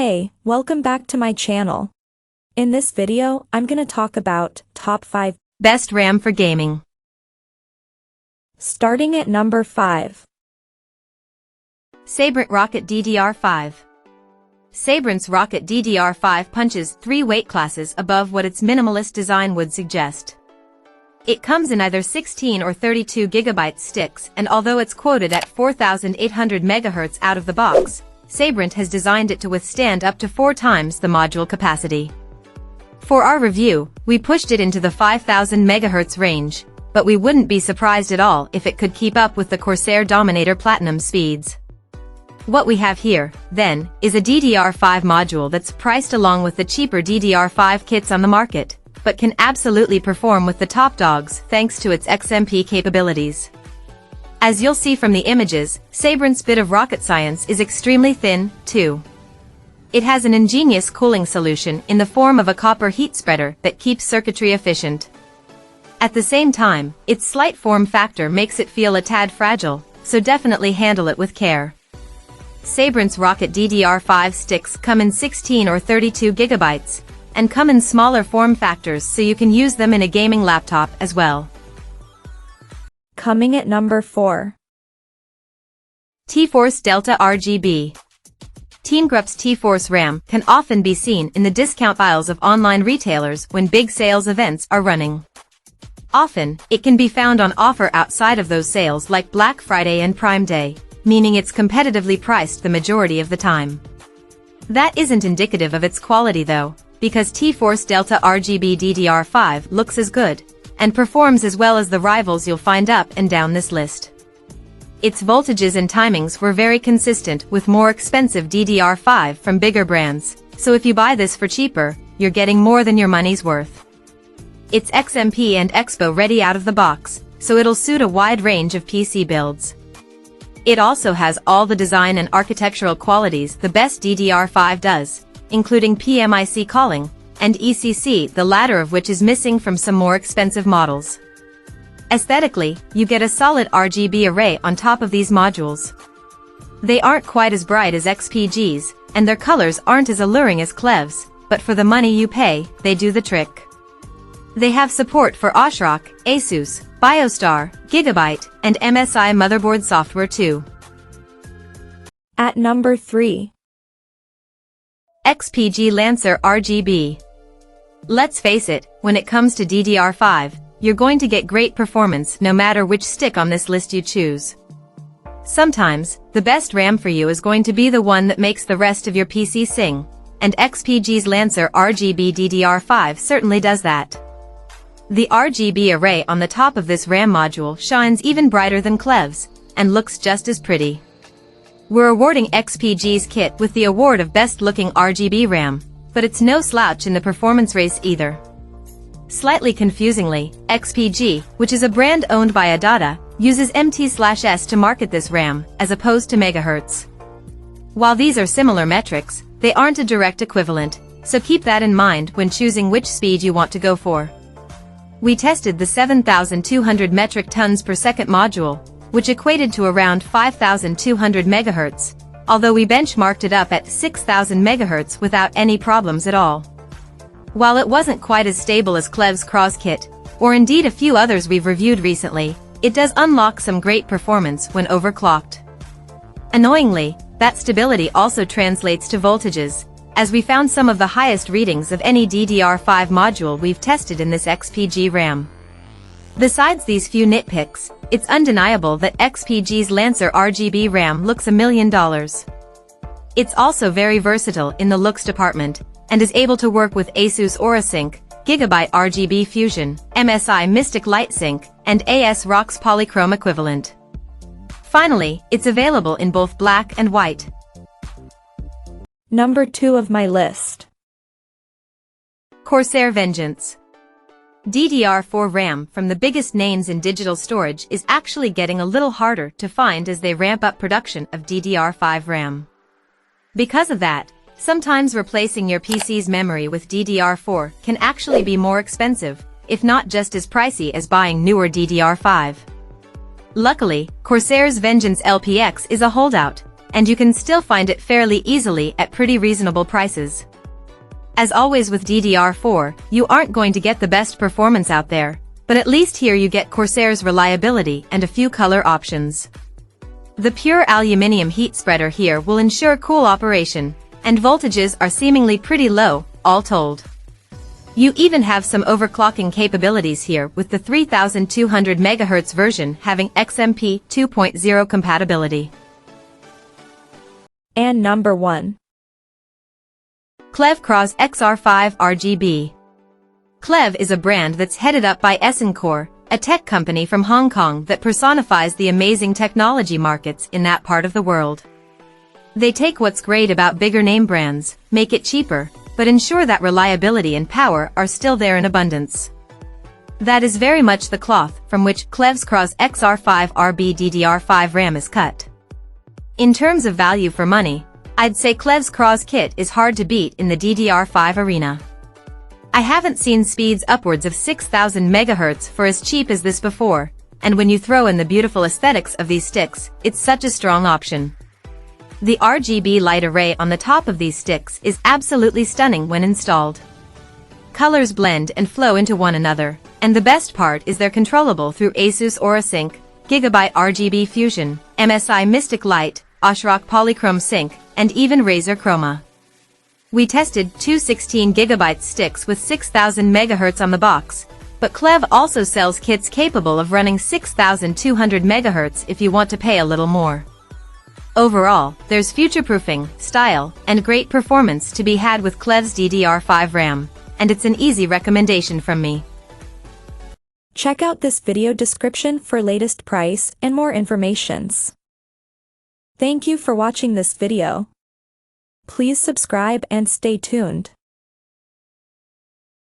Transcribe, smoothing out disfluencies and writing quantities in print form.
Hey, welcome back to my channel. In this video, I'm gonna talk about top 5 best RAM for gaming. Starting at number 5. Sabrent Rocket DDR5. Sabrent's Rocket DDR5 punches 3 weight classes above what its minimalist design would suggest. It comes in either 16 or 32 GB sticks, and although it's quoted at 4,800 MHz out of the box, Sabrent has designed it to withstand up to 4 times the module capacity. For our review, we pushed it into the 5,000 MHz range, but we wouldn't be surprised at all if it could keep up with the Corsair Dominator Platinum speeds. What we have here, then, is a DDR5 module that's priced along with the cheaper DDR5 kits on the market, but can absolutely perform with the top dogs thanks to its XMP capabilities. As you'll see from the images, Sabrent's bit of rocket science is extremely thin, too. It has an ingenious cooling solution in the form of a copper heat spreader that keeps circuitry efficient. At the same time, its slight form factor makes it feel a tad fragile, so definitely handle it with care. Sabrent's Rocket DDR5 sticks come in 16 or 32 GB, and come in smaller form factors so you can use them in a gaming laptop as well. Coming at number 4. T-Force Delta RGB. Team Grupp's T-Force RAM can often be seen in the discount aisles of online retailers when big sales events are running. Often, it can be found on offer outside of those sales like Black Friday and Prime Day, meaning it's competitively priced the majority of the time. That isn't indicative of its quality though, because T-Force Delta RGB DDR5 looks as good, and performs as well as the rivals you'll find up and down this list. Its voltages and timings were very consistent with more expensive DDR5 from bigger brands, so if you buy this for cheaper, you're getting more than your money's worth. It's XMP and Expo ready out of the box, so it'll suit a wide range of PC builds. It also has all the design and architectural qualities the best DDR5 does, including PMIC calling, and ECC, the latter of which is missing from some more expensive models. Aesthetically, you get a solid RGB array on top of these modules. They aren't quite as bright as XPG's, and their colors aren't as alluring as Klevv's, but for the money you pay, they do the trick. They have support for ASRock, ASUS, BioStar, Gigabyte, and MSI motherboard software too. At number 3. XPG Lancer RGB. Let's face it, when it comes to DDR5, you're going to get great performance no matter which stick on this list you choose. Sometimes, the best RAM for you is going to be the one that makes the rest of your PC sing, and XPG's Lancer RGB DDR5 certainly does that. The RGB array on the top of this RAM module shines even brighter than Klevv's, and looks just as pretty. We're awarding XPG's kit with the award of Best Looking RGB RAM, but it's no slouch in the performance race either. Slightly confusingly, XPG, which is a brand owned by Adata, uses MT/S to market this RAM, as opposed to megahertz. While these are similar metrics, they aren't a direct equivalent, so keep that in mind when choosing which speed you want to go for. We tested the 7,200 metric tons per second module, which equated to around 5,200 MHz, although we benchmarked it up at 6,000 MHz without any problems at all. While it wasn't quite as stable as Klevv's Cras kit, or indeed a few others we've reviewed recently, it does unlock some great performance when overclocked. Annoyingly, that stability also translates to voltages, as we found some of the highest readings of any DDR5 module we've tested in this XPG RAM. Besides these few nitpicks, it's undeniable that XPG's Lancer RGB RAM looks $1 million. It's also very versatile in the looks department, and is able to work with ASUS AuraSync, Gigabyte RGB Fusion, MSI Mystic LightSync, and ASRock's Polychrome equivalent. Finally, it's available in both black and white. Number 2 of my list. Corsair Vengeance. DDR4 RAM from the biggest names in digital storage is actually getting a little harder to find as they ramp up production of DDR5 RAM. Because of that, sometimes replacing your PC's memory with DDR4 can actually be more expensive, if not just as pricey as buying newer DDR5. Luckily, Corsair's Vengeance LPX is a holdout, and you can still find it fairly easily at pretty reasonable prices. As always with DDR4, you aren't going to get the best performance out there, but at least here you get Corsair's reliability and a few color options. The pure aluminium heat spreader here will ensure cool operation, and voltages are seemingly pretty low, all told. You even have some overclocking capabilities here with the 3200 MHz version having XMP 2.0 compatibility. And number 1. Klevv Cras XR5 RGB. Klevv is a brand that's headed up by Esencor, a tech company from Hong Kong that personifies the amazing technology markets in that part of the world. They take what's great about bigger name brands, make it cheaper, but ensure that reliability and power are still there in abundance. That is very much the cloth from which Klevv's Cras XR5 RB DDR5 RAM is cut. In terms of value for money, I'd say Klevv's Cras kit is hard to beat in the DDR5 arena. I haven't seen speeds upwards of 6000 MHz for as cheap as this before, and when you throw in the beautiful aesthetics of these sticks, it's such a strong option. The RGB light array on the top of these sticks is absolutely stunning when installed. Colors blend and flow into one another, and the best part is they're controllable through ASUS AuraSync, Gigabyte RGB Fusion, MSI Mystic Light, Oshrok Polychrome Sync, and even Razer Chroma. We tested two 16GB sticks with 6000 MHz on the box, but Klevv also sells kits capable of running 6200 MHz if you want to pay a little more. Overall, there's future-proofing, style, and great performance to be had with Klevv's DDR5 RAM, and it's an easy recommendation from me. Check out this video description for latest price and more informations. Thank you for watching this video. Please subscribe and stay tuned.